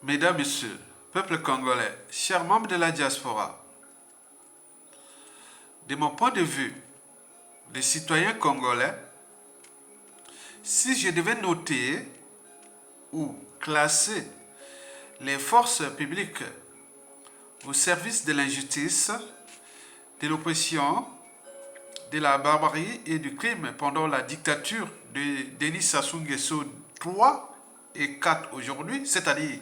Mesdames, Messieurs, peuple congolais, chers membres de la diaspora, de mon point de vue, les citoyens congolais, si je devais noter ou classer les forces publiques au service de l'injustice, de l'oppression, de la barbarie et du crime pendant la dictature de Denis Sassou Nguesso 3 et 4 aujourd'hui, c'est-à-dire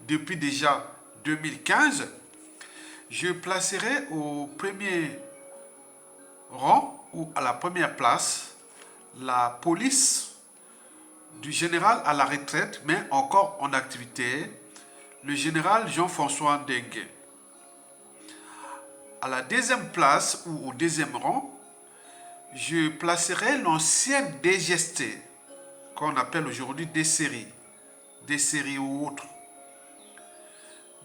depuis déjà 2015, je placerai au premier rang ou à la première place la police du général à la retraite, mais encore en activité, le général Jean-François Dengue. À la deuxième place ou au deuxième rang, je placerai l'ancienne DGST, qu'on appelle aujourd'hui des séries ou autres,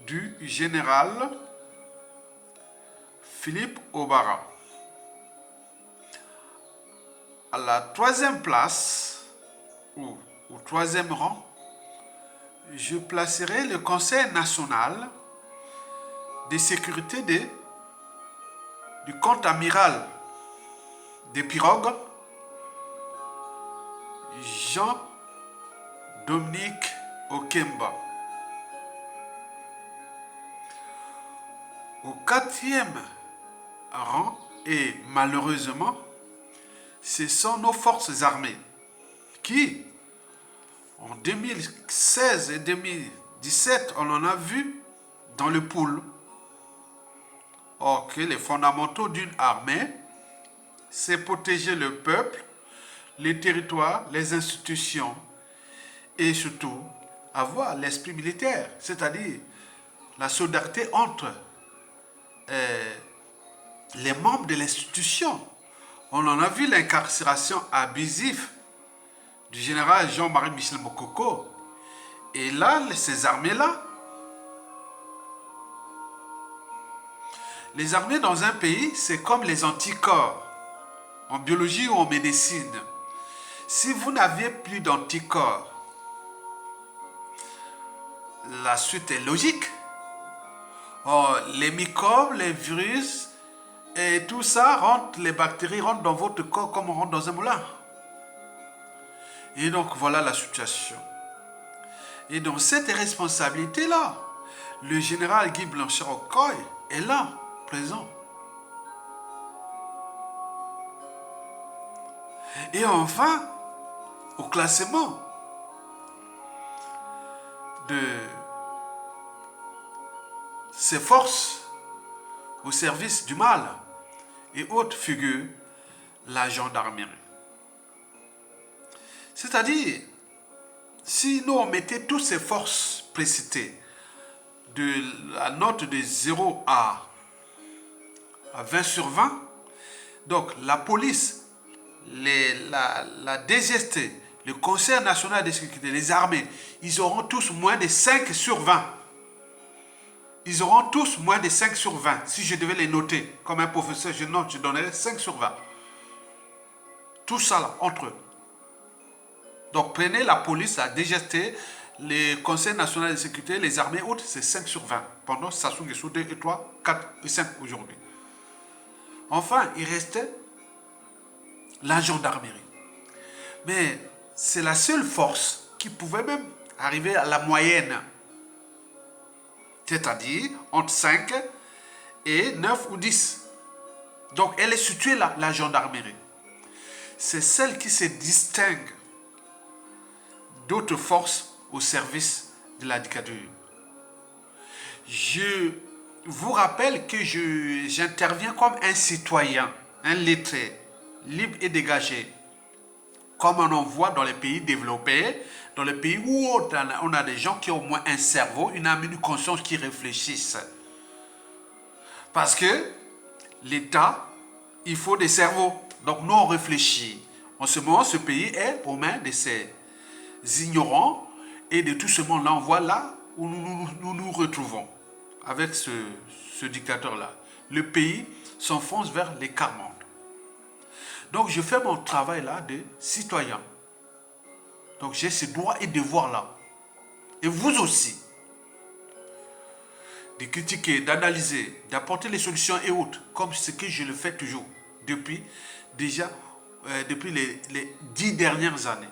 du général Philippe Obara. À la troisième place, ou au troisième rang, je placerai le Conseil national de sécurité du contre-amiral des pirogues, Jean-Dominique Okemba. Au quatrième rang, et malheureusement, ce sont nos forces armées qui, en 2016 et 2017, on en a vu dans le pool. Or que les fondamentaux d'une armée, c'est protéger le peuple, les territoires, les institutions et surtout avoir l'esprit militaire, c'est-à-dire la solidarité entre les membres de l'institution. On en a vu l'incarcération abusive du général Jean-Marie Michel Mokoko. Et là, ces armées-là, les armées dans un pays, c'est comme les anticorps, en biologie ou en médecine. Si vous n'aviez plus d'anticorps, la suite est logique. Or, les microbes, les virus et tout ça rentre, les bactéries rentrent dans votre corps comme on rentre dans un moulin. Et donc voilà la situation. Et dans cette responsabilité-là, le général Guy Blanchard-Okoye est là, présent. Et enfin, au classement de ces forces au service du mal et autres figures, la gendarmerie. C'est-à-dire, si nous on mettait toutes ces forces précitées de la note de 0 à 20 sur 20, donc la police, la DGST, le Conseil national de sécurité, les armées, ils auront tous moins de 5 sur 20. Ils auront tous moins de 5 sur 20. Si je devais les noter comme un professeur, je donnerais 5 sur 20. Tout ça là, entre eux. Donc prenez la police, la DGST, le Conseil national de sécurité, les armées autres, c'est 5 sur 20. Pendant Sassou Nguesso 2 et 3, 4 et 5 aujourd'hui. Enfin, il restait la gendarmerie. Mais c'est la seule force qui pouvait même arriver à la moyenne. C'est-à-dire entre 5 et 9 ou 10. Donc elle est située là, la gendarmerie. C'est celle qui se distingue d'autres forces au service de la dictature. Je vous rappelle que j'interviens comme un citoyen, un lettré, libre et dégagé, comme on en voit dans les pays développés, dans les pays où on a des gens qui ont au moins un cerveau, une âme, une conscience qui réfléchissent. Parce que l'État, il faut des cerveaux. Donc nous, on réfléchit. En ce moment, ce pays est aux mains de ces ignorants et de tout ce monde-là. On voit là où nous retrouvons avec ce dictateur-là. Le pays s'enfonce vers les carmondes. Donc je fais mon travail là de citoyen. Donc j'ai ces droits et devoirs là. Et vous aussi. de critiquer, d'analyser, d'apporter les solutions et autres, comme ce que je le fais toujours, depuis les 10 dernières années.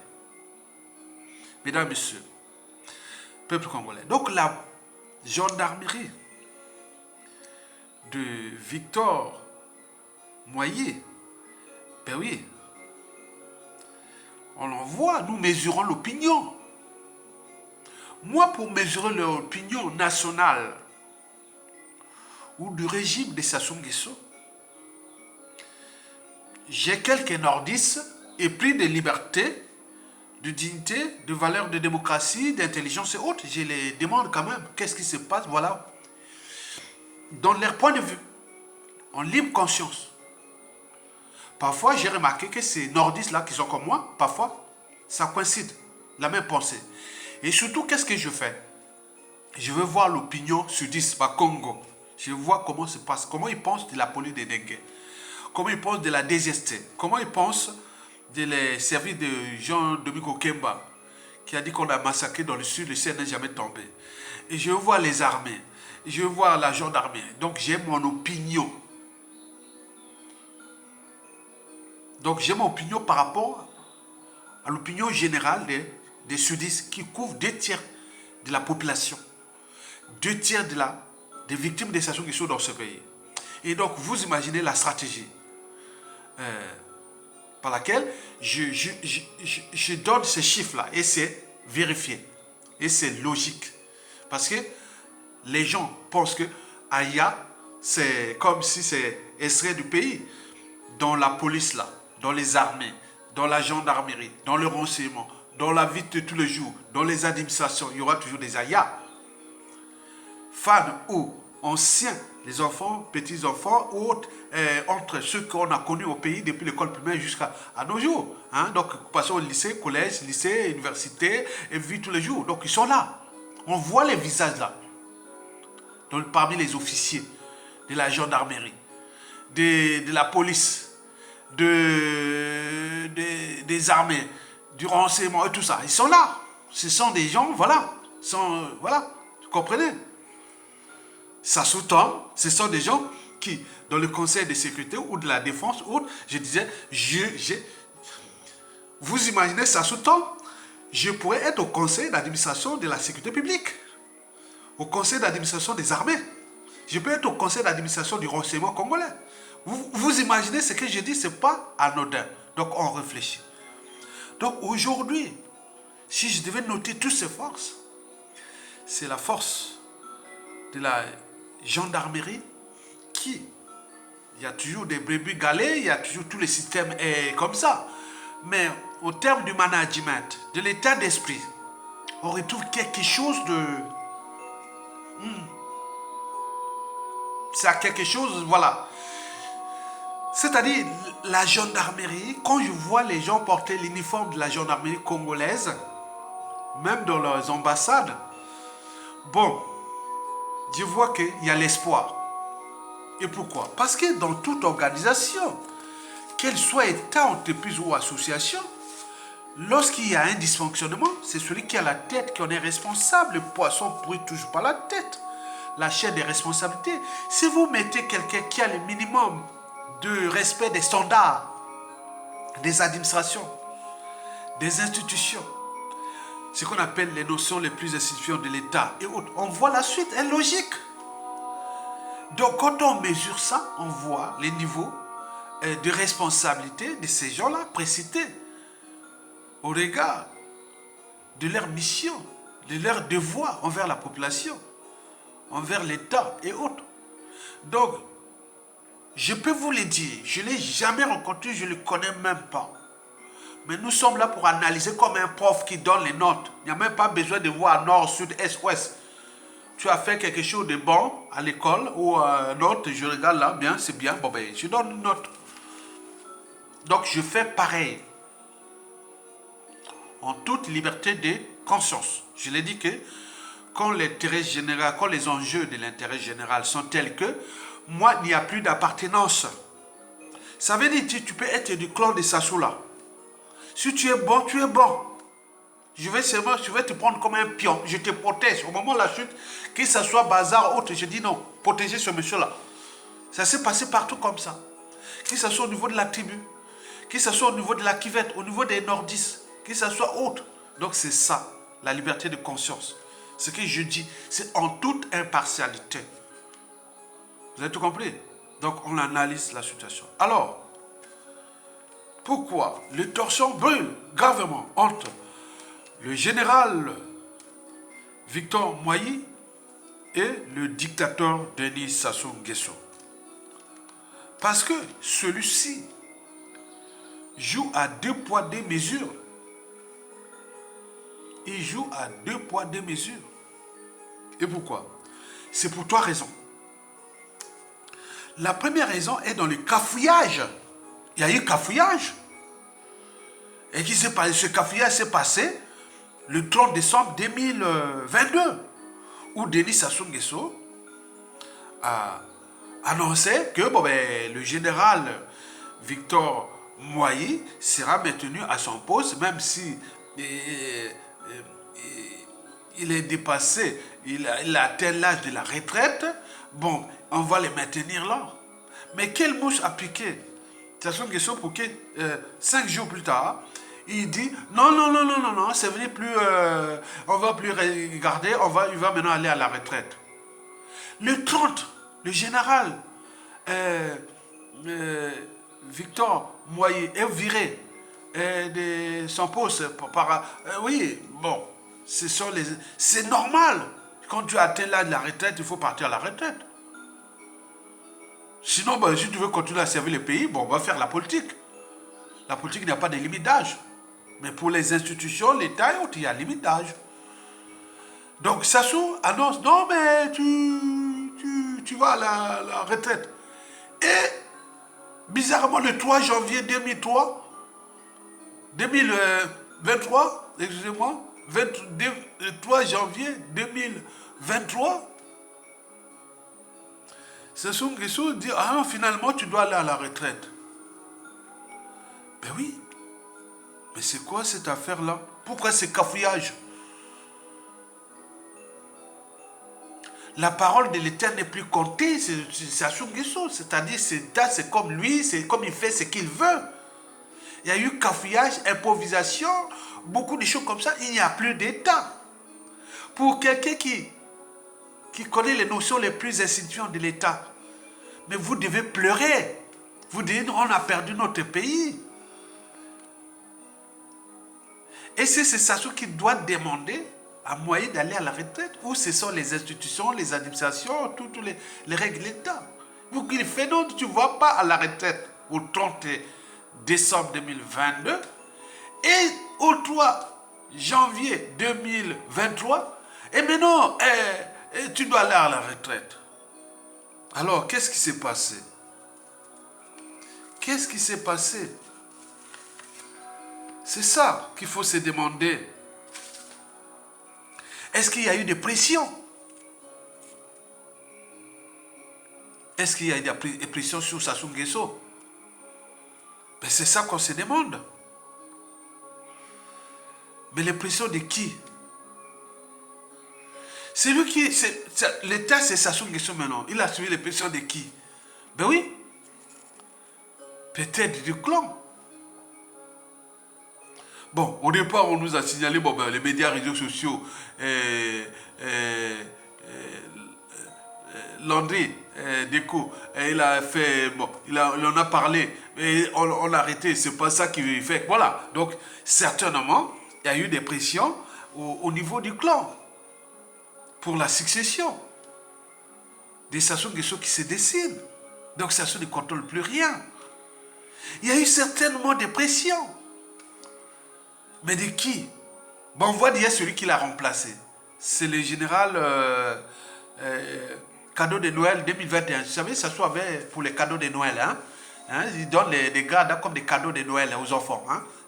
Mesdames, Messieurs, peuple congolais. Donc la gendarmerie de Victor Moyer, ben oui, on l'envoie, nous mesurons l'opinion. Moi, pour mesurer l'opinion nationale ou du régime de Sassou Nguesso, j'ai quelques nordistes épris de liberté, de dignité, de valeurs de démocratie, d'intelligence et autres. Je les demande quand même, qu'est-ce qui se passe, voilà, dans leur point de vue, en libre conscience. Parfois, j'ai remarqué que ces nordistes-là qui sont comme moi, parfois, ça coïncide, la même pensée. Et surtout, qu'est-ce que je fais? Je veux voir l'opinion sudiste, par Congo. Je vois comment se passe, comment ils pensent de la police de Dengue, comment ils pensent de la DGST, comment ils pensent de les services de Jean-Dominique Kemba, qui a dit qu'on a massacré dans le sud, le ciel n'est jamais tombé. Et je veux voir les armées, je veux voir la gendarmerie. Donc j'ai mon opinion. Donc j'ai mon opinion par rapport à l'opinion générale des sudistes qui couvrent 2 tiers de la population, 2 tiers des victimes des Sassou Nguesso dans ce pays. Et donc vous imaginez la stratégie par laquelle je donne ces chiffres-là et c'est vérifié. Et c'est logique. Parce que les gens pensent que Aya, c'est comme si c'est extrait du pays. Dans la police là, dans les armées, dans la gendarmerie, dans le renseignement, dans la vie de tous les jours, dans les administrations, il y aura toujours des Aya. Fans ou anciens, les enfants, petits-enfants, ou autres, entre ceux qu'on a connus au pays depuis l'école primaire jusqu'à nos jours. Hein? Donc, passons au lycée, collège, lycée, université, et vie tous les jours. Donc, ils sont là. On voit les visages là. Donc, parmi les officiers de la gendarmerie, de la police, des armées, du renseignement et tout ça. Ils sont là. Ce sont des gens, voilà. Voilà, vous comprenez? Ça sous-tend, ce sont des gens qui, dans le conseil de sécurité ou de la défense, ou je disais, vous imaginez, ça sous-tend, je pourrais être au conseil d'administration de la sécurité publique, au conseil d'administration des armées, je peux être au conseil d'administration du renseignement congolais. Vous imaginez ce que je dis, ce n'est pas anodin. Donc on réfléchit. Donc aujourd'hui, si je devais noter toutes ces forces, c'est la force de la gendarmerie qui, il y a toujours des brebis galets, il y a toujours tous les systèmes comme ça. Mais au terme du management, de l'état d'esprit, on retrouve quelque chose de... C'est quelque chose, voilà. C'est-à-dire, la gendarmerie, quand je vois les gens porter l'uniforme de la gendarmerie congolaise, même dans leurs ambassades, bon, je vois qu'il y a l'espoir. Et pourquoi? Parce que dans toute organisation, qu'elle soit État, entreprise ou association, lorsqu'il y a un dysfonctionnement, c'est celui qui a la tête qui en est responsable. Le poisson pourrit toujours par la tête. La chaîne des responsabilités. Si vous mettez quelqu'un qui a le minimum de respect des standards, des administrations, des institutions, ce qu'on appelle les notions les plus institutionnelles de l'État et autres, on voit la suite, elle est logique. Donc quand on mesure ça, on voit les niveaux de responsabilité de ces gens-là précités au regard de leur mission, de leur devoir envers la population, envers l'État et autres. Donc, je peux vous le dire, je ne l'ai jamais rencontré, je ne le connais même pas. Mais nous sommes là pour analyser comme un prof qui donne les notes. Il n'y a même pas besoin de voir nord, sud, est, ouest. Tu as fait quelque chose de bon à l'école ou note, je regarde là, bien, c'est bien, bon ben, je donne une note. Donc je fais pareil. En toute liberté de conscience. Je l'ai dit que quand l'intérêt général, quand les enjeux de l'intérêt général sont tels que moi, il n'y a plus d'appartenance. Ça veut dire que tu peux être du clan de Sassou là. Si tu es bon, tu es bon. je vais te prendre comme un pion, je te protège. Au moment de la chute, que ce soit bazar ou autre, je dis non, protégez ce monsieur-là. Ça s'est passé partout comme ça. Que ce soit au niveau de la tribu, que ce soit au niveau de la cuvette, au niveau des nordistes, que ce soit autre. Donc c'est ça, la liberté de conscience. Ce que je dis, c'est en toute impartialité. Vous avez tout compris? Donc on analyse la situation. Alors, pourquoi les torsions brûlent gravement entre le général Victor Moïse et le dictateur Denis Sassou Nguesso? Parce que celui-ci joue à 2 poids 2 mesures. Il joue à 2 poids 2 mesures. Et pourquoi? C'est pour 3 raisons. La première raison est dans le cafouillage. Il y a eu cafouillage. Et qui s'est passé? Ce cafouillage s'est passé le 30 décembre 2022, où Denis Sassou Nguesso a annoncé que le général Victor Moïse sera maintenu à son poste, même si il est dépassé, il a atteint l'âge de la retraite. Bon, on va les maintenir là. Mais quelle mouche a piqué Sassou Nguesso pour que 5 jours plus tard, il dit non, c'est venu plus, on va plus regarder, il va maintenant aller à la retraite. Le 30, le général Victor Moïse est viré de son poste oui, bon, c'est normal. Quand tu atteins l'âge de la retraite, il faut partir à la retraite. Sinon, si tu veux continuer à servir le pays, on va faire la politique. La politique n'a pas de limite d'âge. Mais pour les institutions, l'État, il y a limite d'âge. Donc Sassou annonce, non mais tu vas à la retraite. Et bizarrement, le 3 janvier 2023, excusez-moi, le 3 janvier 2023, Sassou Nguesso dit, ah finalement tu dois aller à la retraite. Ben oui. Mais c'est quoi cette affaire-là? Pourquoi ce cafouillage? La parole de l'État n'est plus comptée, c'est Sassou Nguesso. C'est-à-dire, c'est comme lui, c'est comme il fait ce qu'il veut. Il y a eu cafouillage, improvisation, beaucoup de choses comme ça. Il n'y a plus d'État. Pour quelqu'un qui connaît les notions les plus insignifiantes de l'État, mais vous devez pleurer. Vous devez dire, on a perdu notre pays. Et c'est Sassou qui doit demander à Moïse d'aller à la retraite, où ce sont les institutions, les administrations, toutes les règles de l'État. Donc il fait non, tu ne vas pas à la retraite au 30 décembre 2022 et au 3 janvier 2023, et maintenant tu dois aller à la retraite. Alors, qu'est-ce qui s'est passé? Qu'est-ce qui s'est passé? C'est ça qu'il faut se demander. Est-ce qu'il y a eu des pressions? Est-ce qu'il y a eu des pressions sur Sassou Nguesso? Ben c'est ça qu'on se demande. Mais les pressions de qui? C'est lui qui... L'État, c'est Sassou Nguesso maintenant. Il a suivi les pressions de qui? Ben oui. Peut-être du clan. Bon, au départ, on nous a signalé, les médias, réseaux sociaux, Landry Deco, il a fait, il en a parlé, et on a arrêté, c'est pas ça qui fait, voilà. Donc, certainement, il y a eu des pressions au niveau du clan pour la succession des Sassou Nguesso qui se dessinent. Donc, Sassou ne contrôle plus rien. Il y a eu certainement des pressions. Mais de qui? On voit déjà celui qui l'a remplacé. C'est le général cadeau de Noël 2021. Vous savez, ça soit pour les cadeaux de Noël. Il donne des gars comme des cadeaux de Noël aux enfants.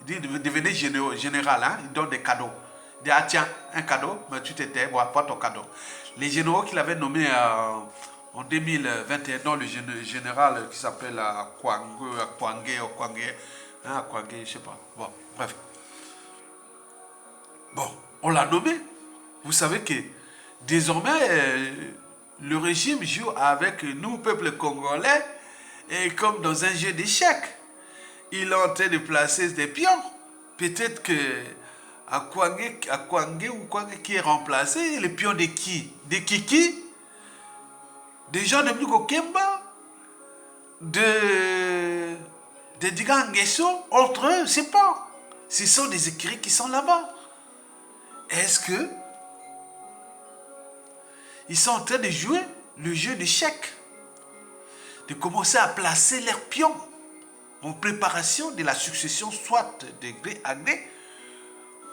Il dit, devenez général. Il donne des cadeaux. Il dit, ah tiens, un cadeau, mais tu t'étais, pas ton cadeau. Les généraux qu'il avait nommés en 2021, dans le général qui s'appelle Kwangé, je ne sais pas. Bon, bref. Bon, on l'a nommé. Vous savez que désormais, le régime joue avec nous, peuple congolais, et comme dans un jeu d'échecs. Il est en train de placer des pions. Peut-être que Akwangé ou Kwangé qui est remplacé, les pions de qui? De Kiki? Des gens de Mukokemba? De Diga Nguesso? Entre eux, c'est pas. Ce sont des écrits qui sont là-bas. Est-ce que ils sont en train de jouer le jeu d'échecs? De commencer à placer leurs pions en préparation de la succession, soit de gré à gré,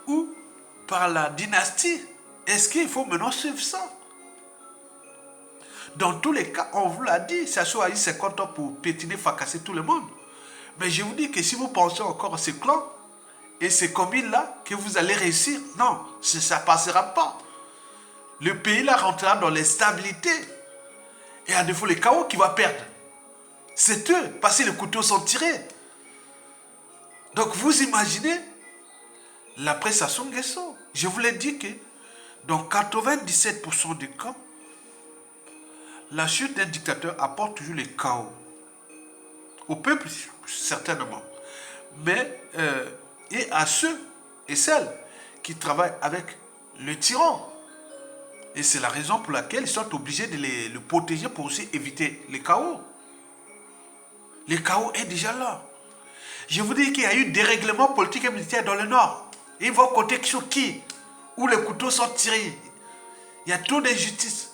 ou par la dynastie. Est-ce qu'il faut maintenant suivre ça? Dans tous les cas, on vous l'a dit, ça soit eu 50 ans pour pétiner, fracasser tout le monde. Mais je vous dis que si vous pensez encore à ces clans et ces communes-là, que vous allez réussir, non, ça ne passera pas. Le pays là rentrera dans l'instabilité. Et à défaut, le chaos qui va perdre. C'est eux, parce que les couteaux sont tirés. Donc vous imaginez l'après Sassou Nguesso. Je vous l'ai dit que dans 97% des cas, la chute d'un dictateur apporte toujours le chaos. Au peuple, certainement. Mais, et à ceux et celles qui travaillent avec le tyran. Et c'est la raison pour laquelle ils sont obligés de le protéger pour aussi éviter le chaos. Le chaos est déjà là. Je vous dis qu'il y a eu des règlements politiques et militaires dans le Nord. Ils vont compter sur qui? Où les couteaux sont tirés. Il y a trop d'injustice,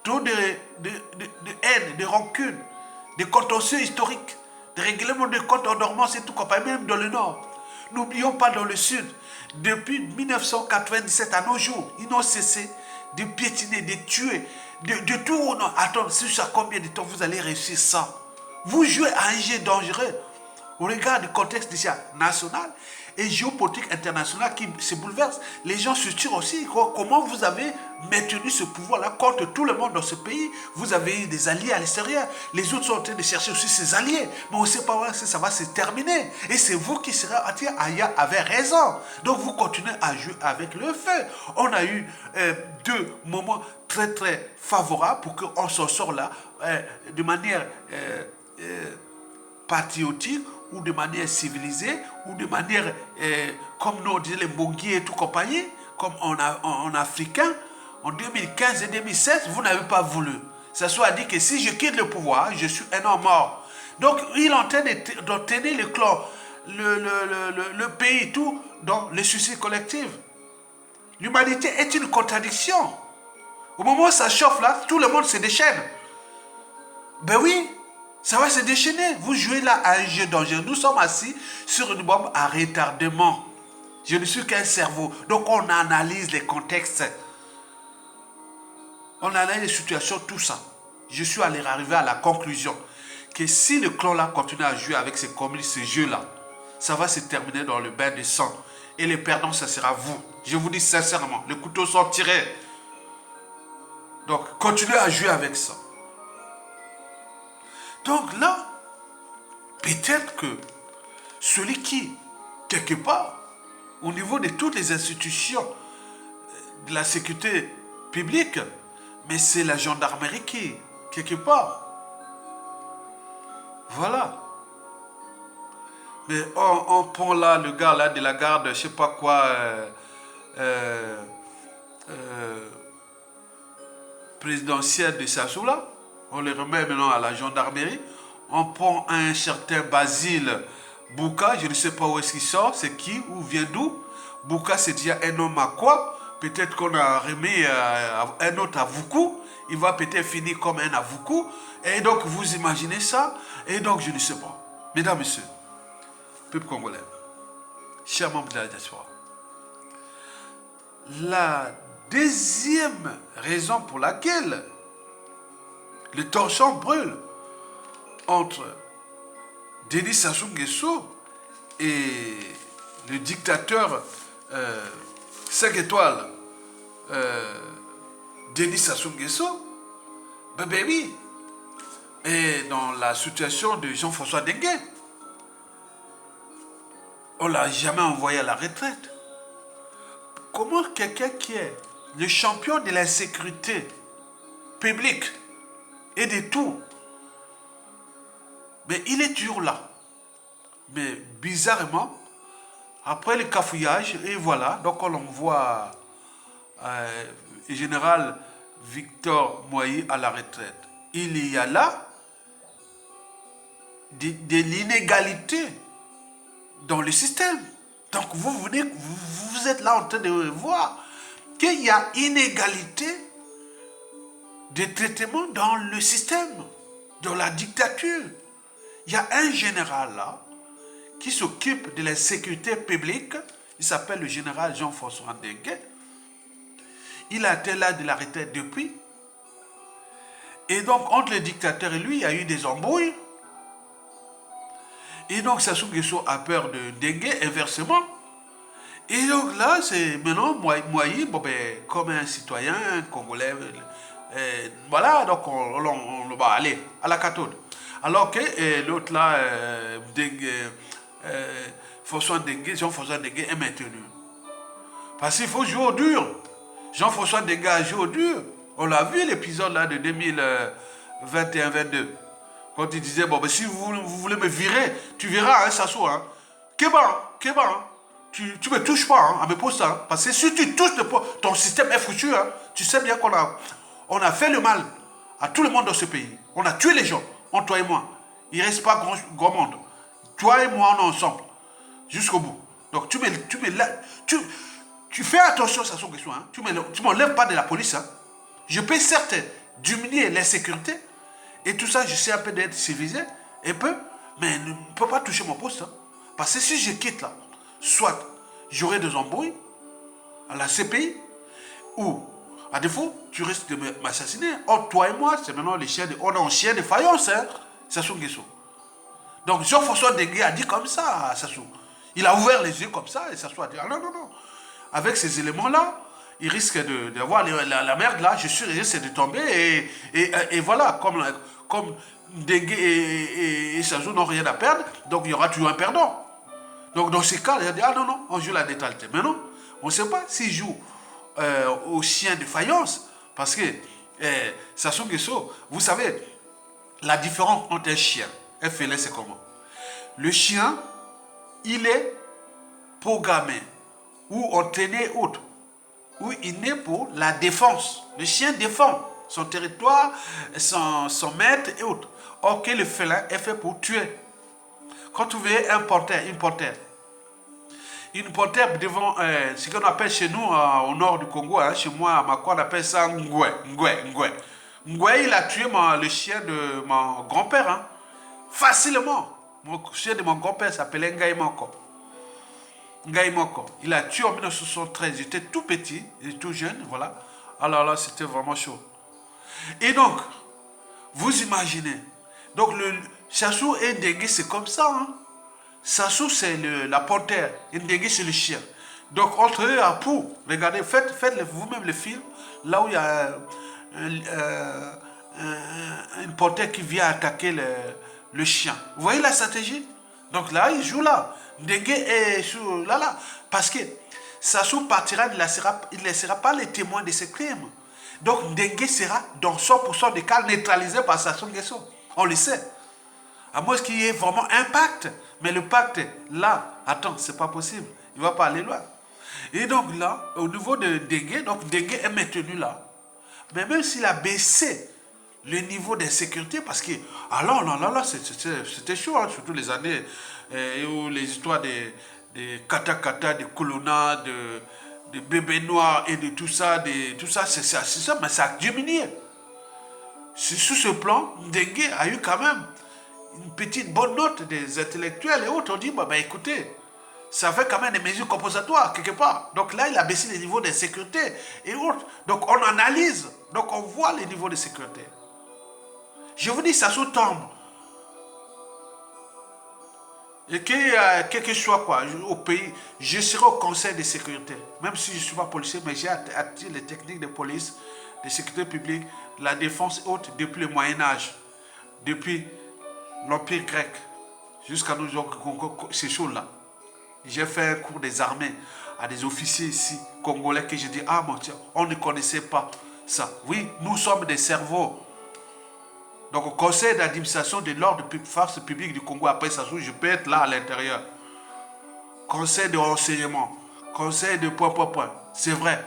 trop de haine, de rancune, de contentieux historiques, de règlements de comptes en dormance et tout, même dans le Nord. N'oublions pas dans le Sud, depuis 1997 à nos jours, ils n'ont cessé de piétiner, de tuer, de tout. Non, attends, sur combien de temps vous allez réussir ça? Vous jouez à un jeu dangereux. On regarde le contexte déjà national et géopolitique international qui se bouleverse. Les gens se tuent aussi. Comment vous avez maintenu ce pouvoir-là contre tout le monde dans ce pays? Vous avez eu des alliés à l'extérieur. Les autres sont en train de chercher aussi ces alliés. Mais on ne sait pas où ça va se terminer. Et c'est vous qui serez à dire, Aya avait raison. Donc vous continuez à jouer avec le feu. On a eu deux moments très très favorables pour qu'on s'en sorte là de manière patriotique ou de manière civilisée, ou de manière, comme nous on disait les Mbongi et tout compagnie, comme en africain, en 2015 et 2016, vous n'avez pas voulu. Ça soit dit que si je quitte le pouvoir, je suis un homme mort. Donc, il est en train d'entraîner le clan, le pays, tout, dans le suicide collectif. L'humanité est une contradiction. Au moment où ça chauffe là, tout le monde se déchaîne. Ben oui, ça va se déchaîner. Vous jouez là à un jeu dangereux. Nous sommes assis sur une bombe à retardement. Je ne suis qu'un cerveau. Donc on analyse les contextes. On analyse les situations, tout ça. Je suis allé arriver à la conclusion que si le clan là continue à jouer avec ces communistes, ces jeux-là, ça va se terminer dans le bain de sang. Et les perdants, ça sera vous. Je vous dis sincèrement, les couteaux sont tirés. Donc continuez à jouer avec ça. Donc là, peut-être que celui qui, quelque part, au niveau de toutes les institutions de la sécurité publique, mais c'est la gendarmerie qui, quelque part. Voilà. Mais on prend là le gars là de la garde, je sais pas quoi, présidentielle de Sassou là. On les remet maintenant à la gendarmerie. On prend un certain Basile Bouka, je ne sais pas où est-ce qu'il sort, c'est qui, ou vient d'où. Bouka, c'est déjà un homme à quoi? Peut-être qu'on a remis un autre à Vuku. Il va peut-être finir comme un à Vuku. Et donc, vous imaginez ça? Et donc, je ne sais pas. Mesdames, Messieurs, peuple congolais, chers membres de la diaspora, la deuxième raison pour laquelle le torchon brûle entre Denis Sassou Nguesso et le dictateur 5 étoiles Denis Sassou Nguesso, ben oui, et dans la situation de Jean-François Dengue, on ne l'a jamais envoyé à la retraite. comment quelqu'un qui est le champion de la sécurité publique et de tout, mais il est toujours là. Mais bizarrement, après le cafouillage, et voilà, donc on voit le général Victor Moïse à la retraite. Il y a là de l'inégalité dans le système. Donc vous êtes là en train de voir qu'il y a inégalité de traitement dans le système, dans la dictature. Il y a un général là qui s'occupe de la sécurité publique. Il s'appelle le général Jean-François Ndengue. Il a été là de la retraite depuis. Et donc, entre le dictateur et lui, il y a eu des embrouilles. Et donc, Sassou Nguesso a peur de Ndengue, inversement. Et donc là, c'est maintenant, Moïse, bon, ben, comme un citoyen congolais, voilà, donc on va aller à la cathode. Alors que l'autre là, Jean-François Ndengue est maintenu. Parce qu'il faut jouer au dur. Jean-François Ndengue a joué au dur. On l'a vu l'épisode là de 2021-22. Quand il disait, bon, ben, si vous voulez me virer, tu verras, hein, Sassou, hein. Kéba, hein. Tu me touches pas, hein, à mes postes, hein. Parce que si tu touches ton système est foutu, hein. Tu sais bien on a fait le mal à tout le monde dans ce pays. On a tué les gens, entre toi et moi. Il ne reste pas grand monde. Toi et moi, on est ensemble. Jusqu'au bout. Donc tu fais attention, Sassou Nguesso, hein. Tu ne m'enlèves pas de la police, hein. Je peux certes diminuer l'insécurité. Et tout ça, je sais un peu d'être civilisé, un peu, mais ne peux pas toucher mon poste. Hein. Parce que si je quitte là, soit j'aurai des embrouilles à la CPI, ou à défaut, tu risques de m'assassiner. Or, toi et moi, c'est maintenant on est en chien de faïence, hein, Sassou Nguesso. Donc Jean-François Ndengue a dit comme ça à Sassou. Il a ouvert les yeux comme ça et Sassou a dit, ah non. Avec ces éléments-là, il risque d'avoir la merde là, je suis risque de tomber et voilà, comme Ndengue et Sassou n'ont rien à perdre, donc il y aura toujours un perdant. Donc dans ces cas, il a dit, ah non, on joue la neutralité. Mais non, on ne sait pas s'il joue au chien de faïence, parce que Sassou Nguesso, vous savez, la différence entre un chien et un félin, c'est comment? Le chien, il est programmé, ou entraîné autre, où il naît pour la défense. Le chien défend son territoire, son maître et autres. Or que le félin est fait pour tuer. Quand vous voyez une panthère devant ce qu'on appelle chez nous au nord du Congo, hein, chez moi à Mako, on appelle ça Ngwe. Ngwe, il a tué le chien de mon grand-père, hein, facilement. Le chien de mon grand-père s'appelait Ngai Moko. Il a tué en 1973. J'étais tout petit, tout jeune, voilà. Alors là, c'était vraiment chaud. Et donc, vous imaginez. Donc, le Sassou et Ndengue, c'est comme ça. Hein. Sassou, c'est la panthère. Et Ndengue, c'est le chien. Donc, entre eux, à Pou, regardez, faites vous-même le film, là où il y a une panthère qui vient attaquer le chien. Vous voyez la stratégie? Donc là, il joue là. Ndengue est là. Parce que Sassou partira, il ne laissera pas les témoins de ce crime. Donc Ndengue sera dans 100% des cas neutralisé par Sassou Nguesso. On le sait. À moins qu'il y ait vraiment un pacte. Mais le pacte, là, attends, c'est pas possible. Il ne va pas aller loin. Et donc là, au niveau de Ndengue, donc Ndengue est maintenu là. Mais même s'il a baissé le niveau d'insécurité, parce que, alors là, c'était chaud, hein, surtout les années où les histoires de kata, de colonna, de bébés noirs et de tout ça, c'est ça, mais ça a diminué. Sous ce plan, Ndengue a eu quand même une petite bonne note des intellectuels et autres. On dit, bah, écoutez, ça fait quand même des mesures compensatoires quelque part. Donc là, il a baissé les niveaux d'insécurité et autres. Donc on analyse, donc on voit les niveaux de sécurité. Je vous dis, ça se tombe. Et que quelque soit quoi, au pays, je serai au conseil de sécurité. Même si je ne suis pas policier, mais j'ai appris les techniques de police, de sécurité publique, la défense haute depuis le Moyen-Âge, depuis l'Empire grec, jusqu'à nous, ces choses-là. J'ai fait un cours des armées à des officiers ici, congolais, que je dis, ah mon Dieu, on ne connaissait pas ça. Oui, nous sommes des cerveaux. Donc au conseil d'administration de l'ordre de force publique du Congo, après ça, je peux être là à l'intérieur. Conseil de renseignement, conseil de point. C'est vrai,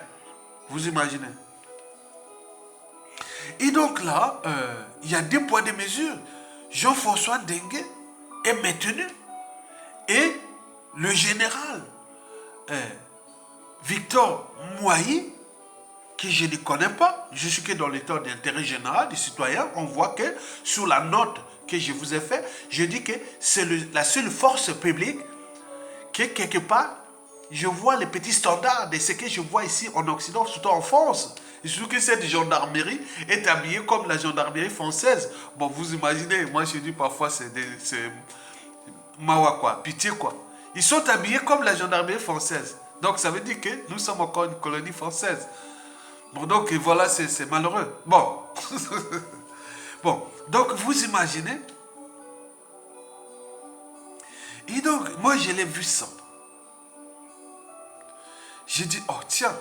vous imaginez. Et donc là, il y a 2 poids, 2 mesures. Jean-François Dengue est maintenu et le général Victor Mouayi, que je ne connais pas, je suis que dans l'état d'intérêt général des citoyens, on voit que sur la note que je vous ai faite, je dis que c'est la seule force publique que quelque part, je vois les petits standards de ce que je vois ici en Occident, surtout en France. Et surtout que cette gendarmerie est habillée comme la gendarmerie française. Bon, vous imaginez, moi je dis parfois c'est mawa quoi, pitié quoi. Ils sont habillés comme la gendarmerie française. Donc ça veut dire que nous sommes encore une colonie française. Bon, donc voilà, c'est malheureux. Bon. Bon, donc vous imaginez. Et donc, moi je l'ai vu ça. J'ai dit, oh tiens,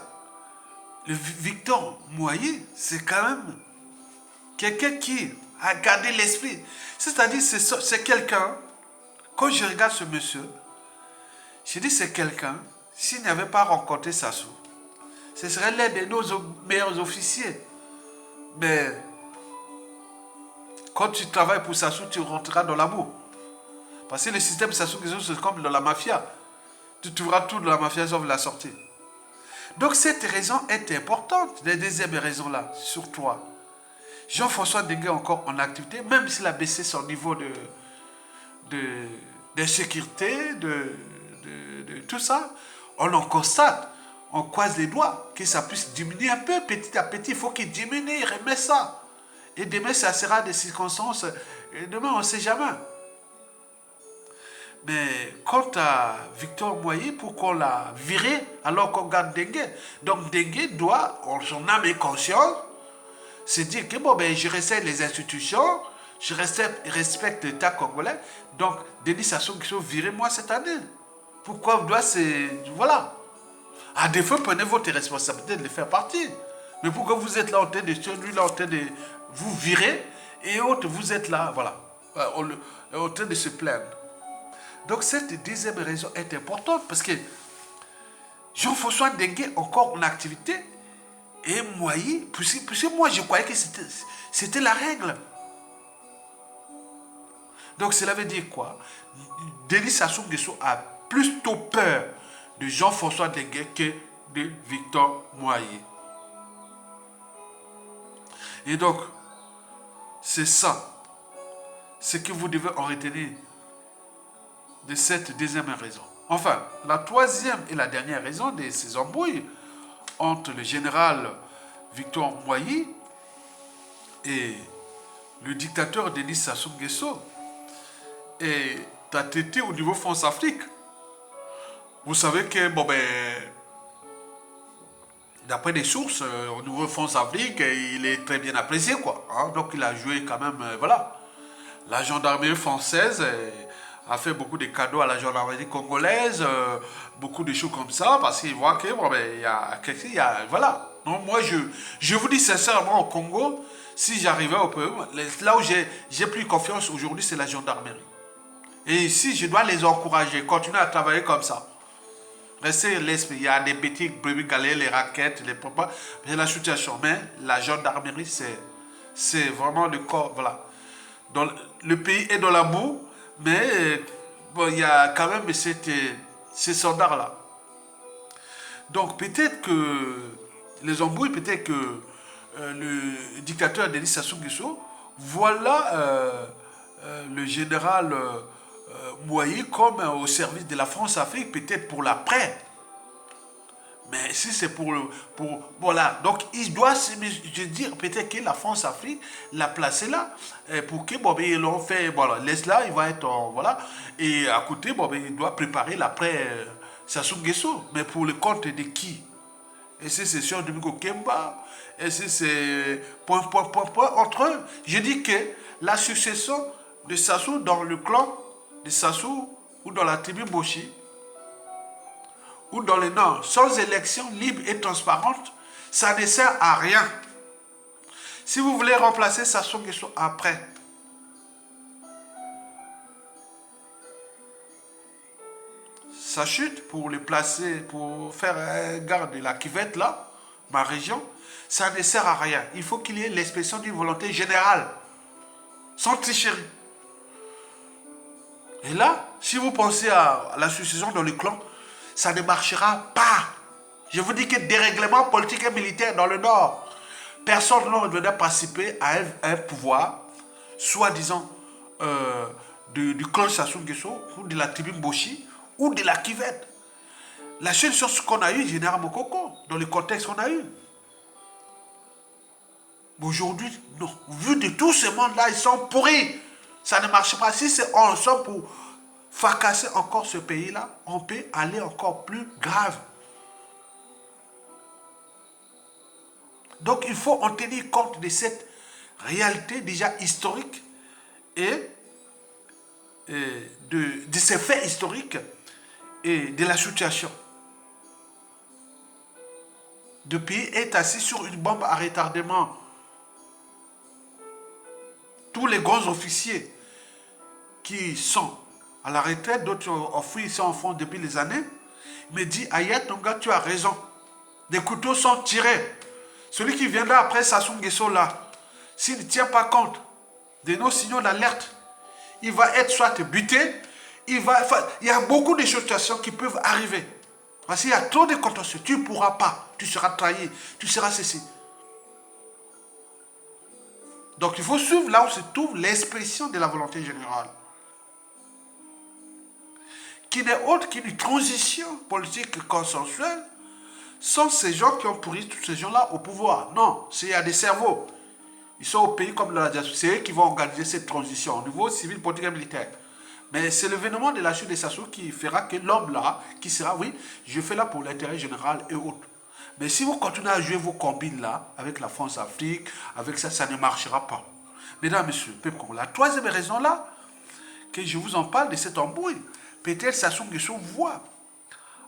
le Victor Mouayi, c'est quand même quelqu'un qui a gardé l'esprit. C'est-à-dire, c'est quelqu'un, quand je regarde ce monsieur, je dis, c'est quelqu'un, s'il n'avait pas rencontré Sassou, ce serait l'un de nos meilleurs officiers. Mais quand tu travailles pour Sassou, tu rentreras dans l'amour. Parce que le système Sassou, c'est comme dans la mafia. Tu trouveras tout de la mafia sauf la sortie. Donc cette raison est importante. La deuxième raison là, sur toi. Jean-François Dengue est encore en activité, même s'il a baissé son niveau de sécurité, de tout ça. On en constate, on croise les doigts, que ça puisse diminuer un peu petit à petit. Il faut qu'il diminue, il remet ça. Et demain, ça sera des circonstances. Et demain, on ne sait jamais. Mais quant à Victor Mouayi, pourquoi on l'a viré alors qu'on garde Dengue? Donc Dengue doit, en son âme et conscience, se dire que bon, ben, je respecte les institutions, je respecte l'État congolais. Donc Denis Sassou Nguesso, virez-moi cette année. Pourquoi on doit se... Voilà. À défaut, prenez votre responsabilité de les faire partie. Mais pourquoi vous êtes là en train de... Lui là en train de vous virer et autres, vous êtes là, voilà, en train de se plaindre. Donc cette deuxième raison est importante parce que Jean-François Dengue est encore en activité et Mouayi, puisque moi je croyais que c'était la règle. Donc cela veut dire quoi? Denis Sassou Nguesso a plutôt peur de Jean-François Dengue que de Victor Mouayi. Et donc, c'est ça, ce que vous devez en retenir de cette deuxième raison. Enfin, la troisième et la dernière raison de ces embrouilles entre le général Victor Mouayi et le dictateur Denis Sassou Nguesso est traité au niveau France-Afrique. Vous savez que, bon ben, d'après des sources, au niveau France-Afrique, il est très bien apprécié, quoi. Hein? Donc il a joué quand même, voilà. La gendarmerie française a fait beaucoup de cadeaux à la gendarmerie congolaise, beaucoup de choses comme ça, parce qu'ils voient que, bon, ben, il y a quelque chose, voilà. Donc moi, je vous dis sincèrement, au Congo, si j'arrivais au pays, là où j'ai plus confiance aujourd'hui, c'est la gendarmerie. Et ici, je dois les encourager, continuer à travailler comme ça. Restez l'esprit, il y a des petits brebis galets, les raquettes, les papas, mais la situation. Mais la gendarmerie, c'est vraiment le corps, voilà. Donc, le pays est dans la boue, mais bon, il y a quand même ces soldats-là. Donc peut-être que les embrouilles, peut-être que le dictateur Denis Sassou Nguesso, voilà le général Mouayi comme au service de la France-Afrique, peut-être pour l'après. Mais si c'est pour voilà, donc il doit se dire peut-être que la France-Afrique l'a placé là pour que bon, ils l'ont fait, voilà, laisse là, il va être voilà, et à côté, bon, il doit préparer l'après Sassou Nguesso, mais pour le compte de qui? Et si c'est sur Domingo Kemba, et si c'est point, entre eux. Je dis que la succession de Sassou dans le clan de Sassou ou dans la tribu Boshi, ou dans le nord, sans élection libre et transparente, ça ne sert à rien. Si vous voulez remplacer Sassou Nguesso après, sa chute pour le placer, pour faire un garde de la cuvette là, ma région, ça ne sert à rien. Il faut qu'il y ait l'expression d'une volonté générale, sans tricherie. Et là, si vous pensez à la succession dans le clan, ça ne marchera pas. Je vous dis que dérèglement politique et militaire dans le Nord, personne ne venait participer à un pouvoir, soi-disant du clan Sassou Nguesso, ou de la tribu Mboshi, ou de la Kivette. La seule chose qu'on a eue, Général Mokoko, dans le contexte qu'on a eu. Aujourd'hui, non. Vu de tout ce monde-là, ils sont pourris. Ça ne marche pas. Si c'est ensemble pour fracasser encore ce pays-là, on peut aller encore plus grave. Donc, il faut en tenir compte de cette réalité déjà historique et de ces faits historiques et de la situation. Le pays est assis sur une bombe à retardement. Tous les grands officiers qui sont à la retraite, d'autres enfouis ici en France depuis des années, me disent, Aya Tonga, tu as raison. Des couteaux sont tirés. Celui qui viendra après Sassou Nguesso là, s'il ne tient pas compte de nos signaux d'alerte, il va être soit buté, il y a beaucoup de situations qui peuvent arriver. Parce qu'il y a trop de contentieux. Tu ne pourras pas, tu seras trahi, tu seras ceci. Donc il faut suivre là où se trouve l'expression de la volonté générale, qui n'est autre qu'une transition politique consensuelle sans ces gens qui ont pourri tous ces gens-là au pouvoir. Non, il y a des cerveaux. Ils sont au pays comme la diaspora. C'est eux qui vont organiser cette transition au niveau civil, politique et militaire. Mais c'est l'événement de la chute de Sassou qui fera que l'homme là, qui sera, oui, je fais là pour l'intérêt général et autres. Mais si vous continuez à jouer vos combines là, avec la France-Afrique, avec ça, ça ne marchera pas. Mesdames, messieurs, la troisième raison là, que je vous en parle de cette embrouille, peut-être Sassou Nguesso voit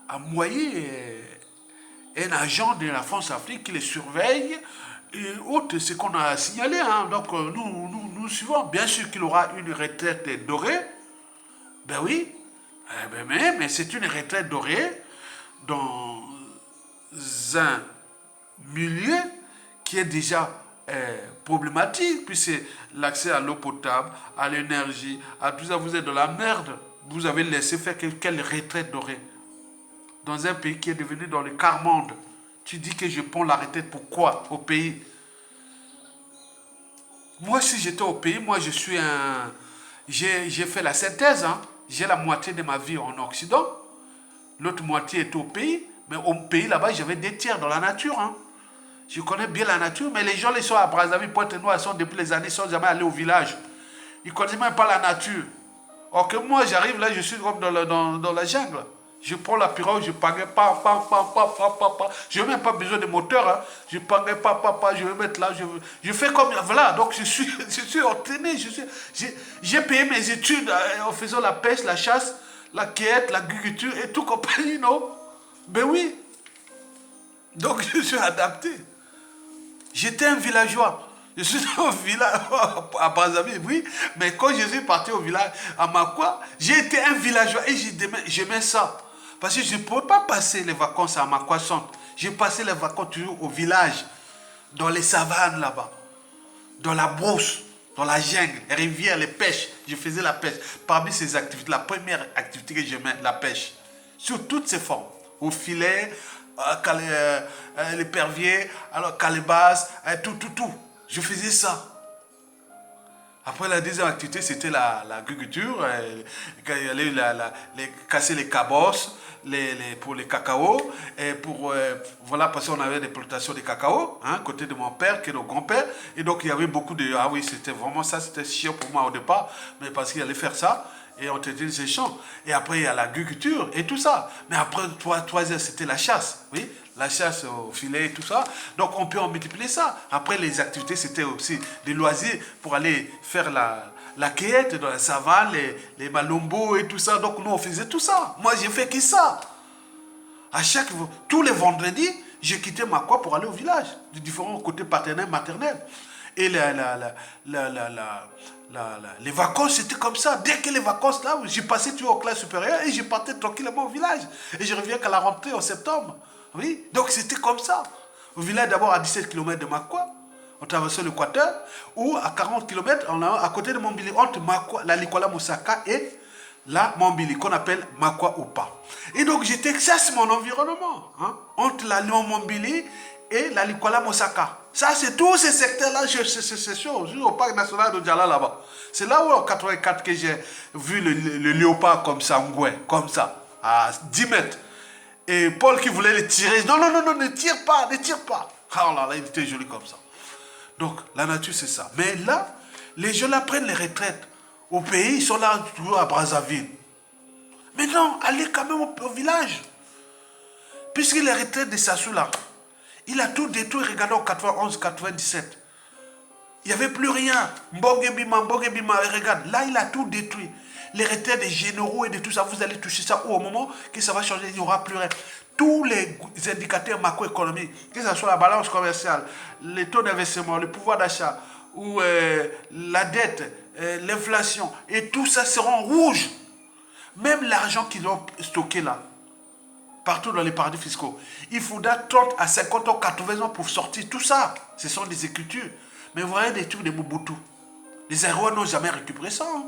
à moyen un agent de la France-Afrique qui les surveille, et autres, c'est qu'on a signalé. Hein. Donc nous suivons. Bien sûr qu'il aura une retraite dorée. Ben oui. Mais c'est une retraite dorée dans un milieu qui est déjà problématique, puis c'est l'accès à l'eau potable, à l'énergie, à tout ça. Vous êtes dans la merde. Vous avez laissé faire quelle retraite dorée dans un pays qui est devenu dans le quart-monde. Tu dis que je prends la retraite, pourquoi au pays? Moi, si j'étais au pays, moi je suis un... J'ai fait la synthèse, hein. J'ai la moitié de ma vie en Occident, l'autre moitié est au pays, mais au pays là-bas, j'avais 2 tiers dans la nature. Hein. Je connais bien la nature, mais les gens, ils sont à Brazzaville, Pointe-Noire, ils sont depuis les années, ils sont jamais allés au village. Ils ne connaissent même pas la nature. Or que moi, j'arrive là, je suis comme dans la jungle. Je prends la pirogue, je pague pas. Je n'ai même pas besoin de moteur. Hein. Je pague pas. Je vais mettre là. Je fais comme. Voilà, donc je suis entraîné. J'ai payé mes études en faisant la pêche, la chasse, la cueillette, l'agriculture et tout compagnie, non? Ben oui. Donc je suis adapté. J'étais un villageois. Je suis au village à Brazzaville, oui, mais quand je suis parti au village à Makwa, j'ai été un villageois et j'aimais ça. Parce que je ne pouvais pas passer les vacances à Makwa Centre. J'ai passé les vacances toujours au village, dans les savanes là-bas, dans la brousse, dans la jungle, les rivières, les pêches. Je faisais la pêche. Parmi ces activités, la première activité que j'aimais, la pêche, sous toutes ses formes, au filet, l'épervier, alors calebasse, tout. Je faisais ça. Après, la deuxième activité, c'était l'agriculture. Casser les cabosses pour les cacao. Et voilà, parce qu'on avait des plantations de cacao, hein, côté de mon père, qui est notre grand-père. Et donc, il y avait beaucoup de... Ah oui, c'était vraiment ça, c'était chiant pour moi au départ. Mais parce qu'il allait faire ça. Et on traitait ces champs. Et après, il y a l'agriculture et tout ça. Mais après, troisième, c'était la chasse. Oui, la chasse au filet et tout ça. Donc, on peut en multiplier ça. Après, les activités, c'était aussi des loisirs pour aller faire la cueillette dans la savane, les malombos et tout ça. Donc, nous, on faisait tout ça. Moi, j'ai fait que ça. Tous les vendredis, j'ai quitté Makwa pour aller au village, de différents côtés paternels, maternels. Et les vacances, c'était comme ça. Dès que les vacances, là, j'ai passé toujours aux classes supérieures et j'ai partais tranquillement au village. Et je reviens qu'à la rentrée en septembre. Oui, donc c'était comme ça. Au village, d'abord à 17 km de Makwa, on traversait l'Équateur, ou à 40 km, à côté de Montbili, entre Makwa, la Likola Moussaka et la Montbili, qu'on appelle Makwa Opa. Et donc j'étais, ça c'est mon environnement, hein, entre la Montbili et la Likola Moussaka. Ça c'est tous ces secteurs-là, c'est sûr, au parc national de Djala là-bas. C'est là où en 84 que j'ai vu le léopard comme ça, comme ça, à 10 mètres. Et Paul qui voulait le tirer, non, ne tire pas, ne tire pas. Oh là là, il était joli comme ça. Donc la nature c'est ça. Mais là, les gens là prennent les retraites. Au pays, ils sont là toujours à Brazzaville. Mais non, allez quand même au village. Puisque les retraites de Sassou là, il a tout détruit, regardez en 91-97. Il n'y avait plus rien. Mbongue Bima, regarde, là il a tout détruit. Les retraites des généraux et de tout ça, vous allez toucher ça au moment que ça va changer, il n'y aura plus rien. Tous les indicateurs macroéconomiques, que ce soit la balance commerciale, les taux d'investissement, le pouvoir d'achat, ou la dette, l'inflation, et tout ça seront rouges. Même l'argent qu'ils ont stocké là, partout dans les paradis fiscaux, il faudra 30 à 50 ans, 80 ans pour sortir tout ça. Ce sont des écritures. Mais vous voyez des trucs de Mobutu. Les héros n'ont jamais récupéré ça. Hein.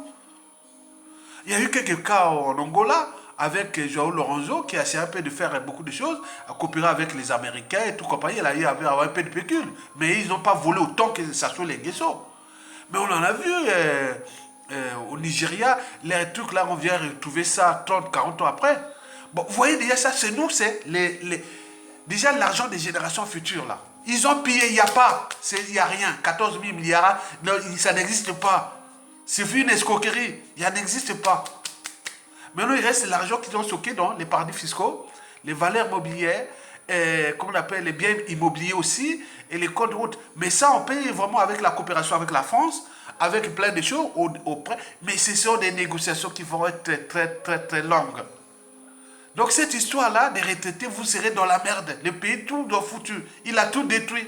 Il y a eu quelques cas en Angola avec João Lorenzo qui a essayé un peu de faire beaucoup de choses, à coopérer avec les Américains et tout compagnie. Il a eu un peu de pécule. Mais ils n'ont pas volé autant que ça soit les Guesso. Mais on en a vu au Nigeria, les trucs là, on vient retrouver ça 30, 40 ans après. Bon, vous voyez déjà ça, c'est nous, c'est déjà l'argent des générations futures là. Ils ont pillé, il n'y a pas, il n'y a rien. 14 000 milliards, non, ça n'existe pas. C'est une escroquerie, il n'existe pas. Maintenant, il reste l'argent qu'ils ont stocké dans les paradis fiscaux, les valeurs mobilières, comme on appelle les biens immobiliers aussi, et les codes de route. Mais ça, on paye vraiment avec la coopération avec la France, avec plein de choses auprès. Mais ce sont des négociations qui vont être très, très, très, très longues. Donc cette histoire-là, des retraités, vous serez dans la merde. Le pays, tout doit foutu. Il a tout détruit.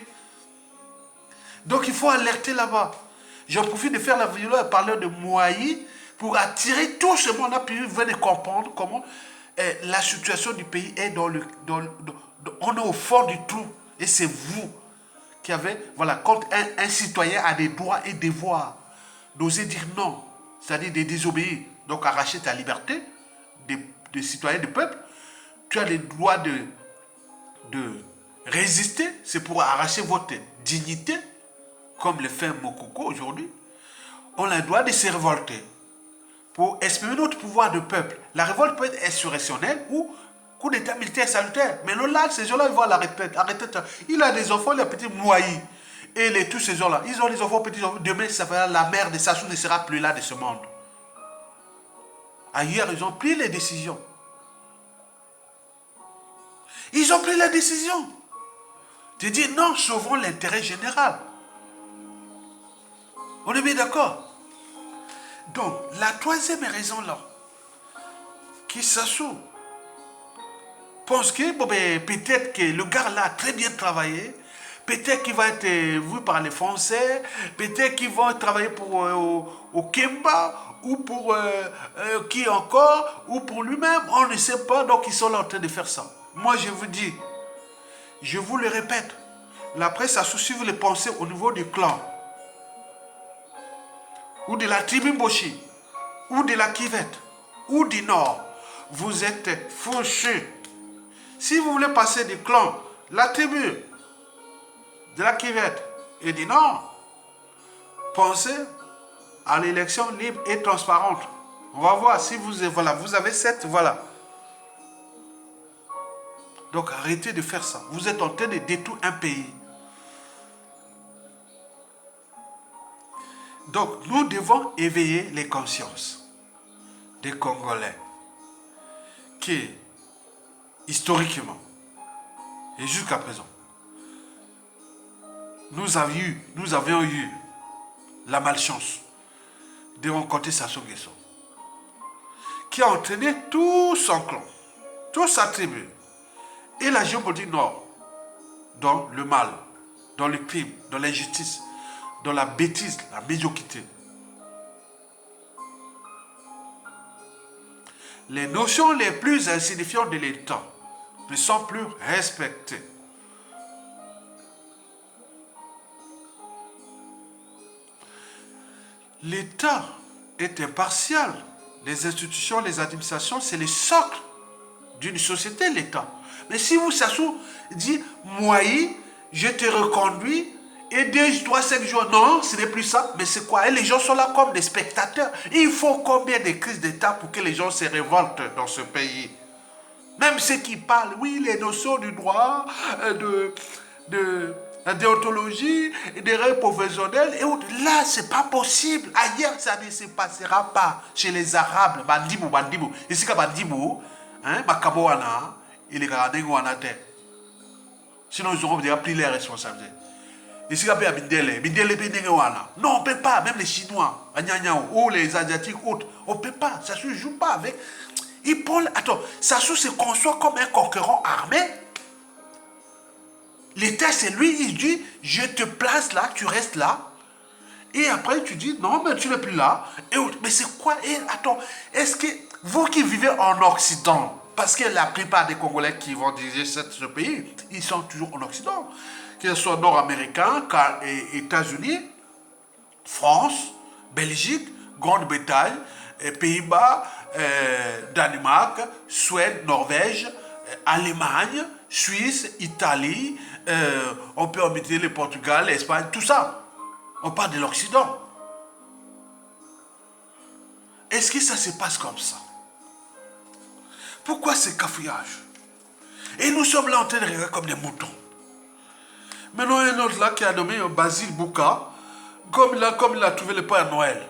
Donc il faut alerter là-bas. J'en profite de faire la vidéo et parler de Mouaï pour attirer tout ce monde là, puis venir comprendre comment la situation du pays est on est au fond du trou. Et c'est vous qui avez, voilà, quand un citoyen a des droits et devoirs, d'oser dire non, c'est-à-dire de désobéir, donc arracher ta liberté, de citoyen, de peuple, tu as le droit de résister, c'est pour arracher votre dignité, comme le fait Mokoko aujourd'hui. On a le droit de se révolter pour exprimer notre pouvoir de peuple. La révolte peut être insurrectionnelle ou coup d'état militaire salutaire. Mais là, ces gens-là, ils vont à la retraite. Il a des enfants, il a petits Mouaï. Et tous ces gens-là, ils ont des enfants, petits enfants. Demain, ça va, la mère de Sassou ne sera plus là de ce monde. Ailleurs, ils ont pris les décisions. Ils ont pris la décision de dire non, sauvons l'intérêt général. On est bien d'accord? Donc, la troisième raison là, qui Sassou pense que peut-être que le gars là a très bien travaillé, peut-être qu'il va être vu par les Français, peut-être qu'ils vont travailler pour au Kemba, ou pour qui encore, ou pour lui-même, on ne sait pas, donc ils sont là en train de faire ça. Moi je vous dis, je vous le répète, la presse a suivi les pensées au niveau du clan, ou de la tribu Mboshi, ou de la Kivette, ou du Nord. Vous êtes fauchés. Si vous voulez passer du clan, la tribu, de la Kivette et du Nord, pensez à l'élection libre et transparente. On va voir si vous avez cette, voilà. Donc arrêtez de faire ça. Vous êtes en train de détruire un pays. Donc nous devons éveiller les consciences des Congolais qui, historiquement et jusqu'à présent, nous avions eu la malchance de rencontrer Sassou Nguesso, qui a entraîné tout son clan, toute sa tribu, Et la géopolitique nord, dans le mal, dans le crime, dans l'injustice, dans la bêtise, la médiocrité. Les notions les plus insignifiantes de l'État ne sont plus respectées. L'État est impartial. Les institutions, les administrations, c'est le socle d'une société, l'État. Mais si vous, Sassou, dit, moi, je te reconduis, et 2, 3, 5 jours, non, ce n'est plus ça. Mais c'est quoi? Et les gens sont là comme des spectateurs. Il faut combien de crises d'État pour que les gens se révoltent dans ce pays? Même ceux qui parlent, oui, les notions du droit, de la déontologie, des règles professionnelles, et autres. Là, c'est pas possible. Ailleurs, ça ne se passera pas. Chez les Arabes, bandibou, bandibou. Ici, quand bandibou, hein, makaboana, il est gardé ou en terre. Sinon, ils auront déjà pris les responsabilités. Ici, quand il Mindele, non, on ne peut pas. Même les Chinois, ou les Asiatiques, autres, on ne peut pas. Ça ne se joue pas avec. Attends, Sassou se conçoit comme un conquérant armé. L'État, c'est lui, il dit, je te place là, tu restes là. Et après, tu dis, non, mais tu n'es plus là. Mais c'est quoi? Et attends, est-ce que vous qui vivez en Occident, parce que la plupart des Congolais qui vont diriger ce pays, ils sont toujours en Occident, qu'ils soient nord-américains, États-Unis, France, Belgique, Grande-Bretagne, Pays-Bas, Danemark, Suède, Norvège, Allemagne, Suisse, Italie, on peut omettre le Portugal, l'Espagne, tout ça. On parle de l'Occident. Est-ce que ça se passe comme ça? Pourquoi ce cafouillage? Et nous sommes là en train de regarder comme des moutons. Maintenant, il y a un autre là qui a nommé Basile Bouka, comme il a trouvé le Père Noël.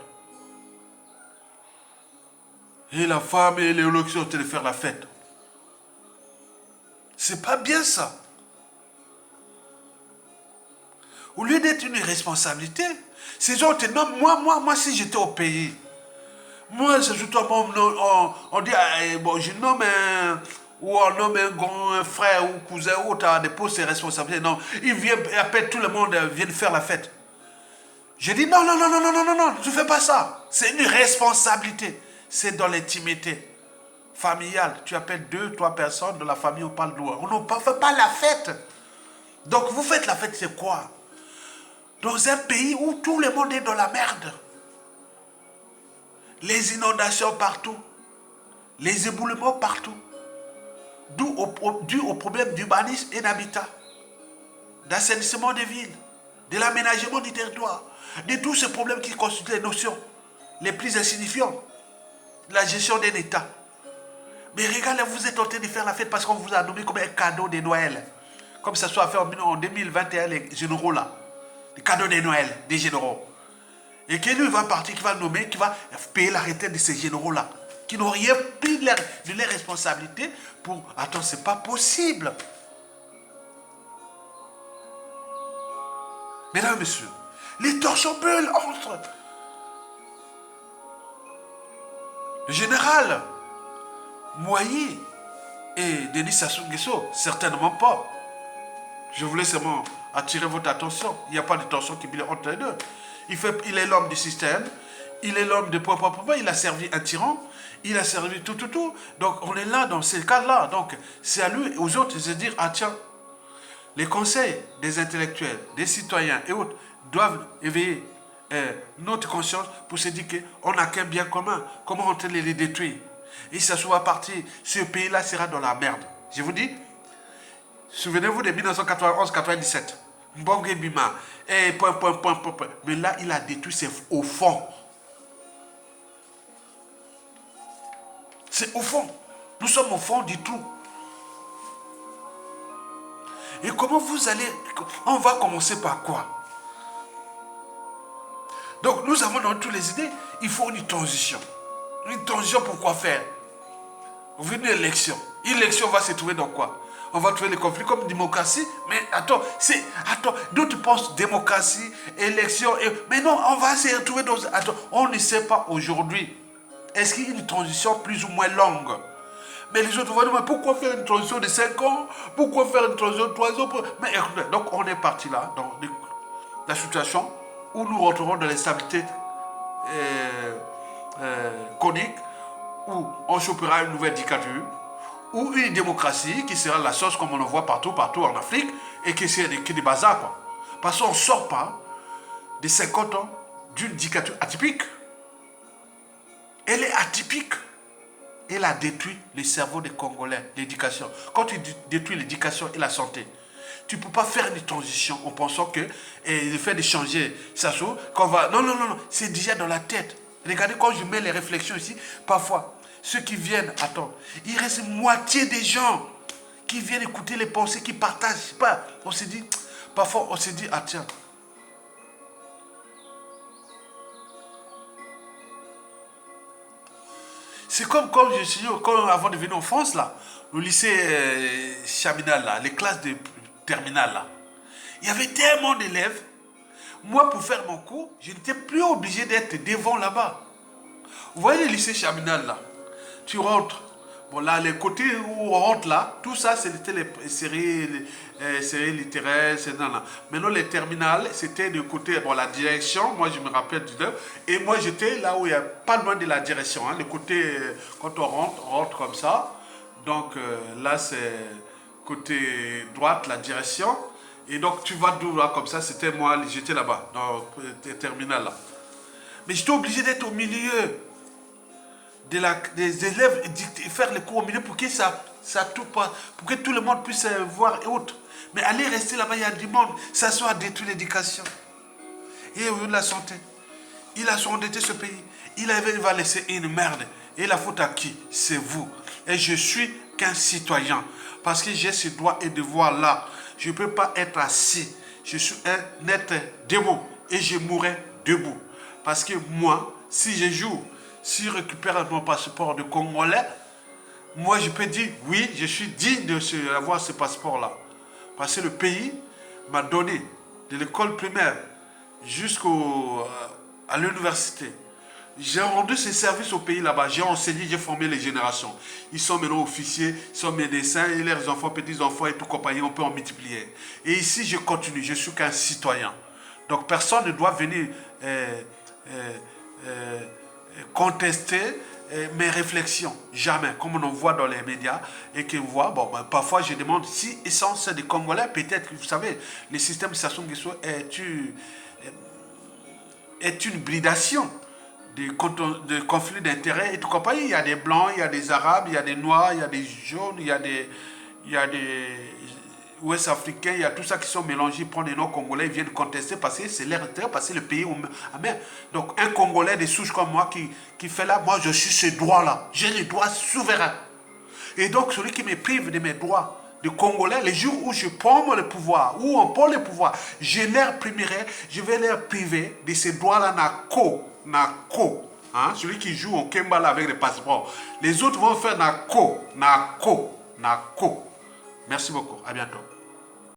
Et la femme et les locaux sont en train de faire la fête. C'est pas bien ça. Au lieu d'être une responsabilité, ces autres, non, moi, si j'étais au pays, moi, c'est surtout on dit, bon, je nomme ou on nomme un frère ou cousin ou autre, dépose ses responsabilités. Non, il vient, après tout le monde vient faire la fête. Je dis, non, tu ne fais pas ça. C'est une responsabilité. C'est dans l'intimité familiale. Tu appelles 2, 3 personnes de la famille, on parle de loi. On ne fait pas la fête. Donc, vous faites la fête, c'est quoi? Dans un pays où tout le monde est dans la merde. Les inondations partout. Les éboulements partout. Dû au problème d'urbanisme et d'habitat. D'assainissement des villes. De l'aménagement du territoire. De tous ces problèmes qui constituent les notions les plus insignifiantes. La gestion d'un État. Mais regardez, vous êtes en train de faire la fête parce qu'on vous a nommé comme un cadeau de Noël. Comme ça soit fait en 2021, les généraux là. Les cadeaux de Noël, des généraux. Et qui lui va partir, qui va nommer, qui va payer la retraite de ces généraux-là. Qui n'ont rien pris de leurs responsabilités pour... Attends, c'est pas possible. Mesdames et messieurs, les torchons brûlent entre... Le général Moyi et Denis Sassou Nguesso, certainement pas. Je voulais seulement attirer votre attention. Il n'y a pas de tension qui brille entre les deux. Il est l'homme du système, il est l'homme de papa, il a servi un tyran, il a servi tout. Donc on est là dans ces cas-là. Donc c'est à lui et aux autres de se dire, ah tiens, les conseils des intellectuels, des citoyens et autres doivent éveiller notre conscience pour se dire qu'on n'a qu'un bien commun. Comment on peut les détruire? Et ça soit parti, ce pays-là sera dans la merde. Je vous dis, souvenez-vous de 1991-97. Mbongue Bima. Mais là, il a détruit au fond. C'est au fond. Nous sommes au fond du trou. Et comment vous allez... On va commencer par quoi? Donc, nous avons dans toutes les idées, il faut une transition. Une transition pour quoi faire? On veut une élection. Une élection va se trouver dans quoi? On va trouver les conflits comme démocratie. Mais attends, d'autres pensent démocratie, élection. Mais non, on va se retrouver dans... Attends, on ne sait pas aujourd'hui. Est-ce qu'il y a une transition plus ou moins longue? Mais les autres vont dire, mais pourquoi faire une transition de 5 ans? Pourquoi faire une transition de 3 ans? Mais écoutez, donc on est parti là, dans la situation où nous rentrerons dans l'instabilité conique, où on chopera une nouvelle dictature, ou une démocratie qui sera la sauce comme on le voit partout en Afrique, et qui est des bazar, quoi. Parce qu'on ne sort pas de 50 ans d'une dictature atypique. Elle est atypique. Elle a détruit le cerveau des Congolais, l'éducation. Quand tu détruis l'éducation et la santé, tu ne peux pas faire une transition en pensant que le fait de changer ça qu'on va... Non, c'est déjà dans la tête. Regardez quand je mets les réflexions ici, parfois, ceux qui viennent, attends, il reste moitié des gens qui viennent écouter les pensées, qui partagent, je sais pas. On se dit, parfois on se dit, ah tiens, c'est comme quand je suis, avant de venir en France, là, au lycée Chaminal, là, les classes de terminale, là, il y avait tellement d'élèves. Moi, pour faire mon cours, je n'étais plus obligé d'être devant là-bas. Vous voyez le lycée Chaminal, là, tu rentres. Bon, là, les côtés où on rentre, là, tout ça, c'était les séries littéraires, là. Maintenant, les terminales, c'était du côté, bon, la direction, moi, je me rappelle du neuf, et moi, j'étais là où il n'y a pas loin de la direction, hein, le côté, quand on rentre comme ça. Donc, là, c'est côté droite, la direction. Et donc, tu vas d'où, là, comme ça, c'était moi, j'étais là-bas, dans le terminal, là. Mais j'étais obligé d'être au milieu des élèves et faire les cours au milieu pour que pour que tout le monde puisse voir et autres. Mais aller rester là-bas, il y a du monde, ça soit détruire l'éducation. Et au lieu de la santé, il a endetté ce pays. Il va laisser une merde. Et la faute à qui? C'est vous. Et je suis qu'un citoyen. Parce que j'ai ce droit et devoir là. Je ne peux pas être assis. Je suis un être debout. Et je mourrai debout. Parce que moi, si je joue, si je récupère mon passeport de Congolais, moi je peux dire oui, je suis digne d'avoir ce passeport-là. Parce que le pays m'a donné de l'école primaire jusqu'à l'université. J'ai rendu ces services au pays là-bas. J'ai enseigné, j'ai formé les générations. Ils sont maintenant officiers, ils sont médecins, et leurs enfants, petits-enfants et tout compagnie, on peut en multiplier. Et ici, je continue, je suis qu'un citoyen. Donc personne ne doit venir contester mes réflexions. Jamais. Comme on en voit dans les médias et qu'on voit, bon, ben, parfois je demande si essence des Congolais, peut-être, vous savez, le système de Sassou Nguesso est une bridation de conflits d'intérêts et tout compagnie. Il y a des blancs, il y a des arabes, il y a des noirs, il y a des jaunes, il y a des ouest africains, il y a tout ça qui sont mélangés, prennent des noms congolais, ils viennent contester parce que c'est leur intérêt, parce que le pays a mer. Donc un Congolais de souche comme moi qui fait là, moi je suis ce droit-là. J'ai les droits souverains. Et donc celui qui me prive de mes droits de Congolais, les jours où je prends le pouvoir, où on prend le pouvoir, je leur primerai, je vais leur priver de ces droits-là, Nako. Hein? Celui qui joue au Kembala avec les passeports. Les autres vont faire Nako. Merci beaucoup. À bientôt.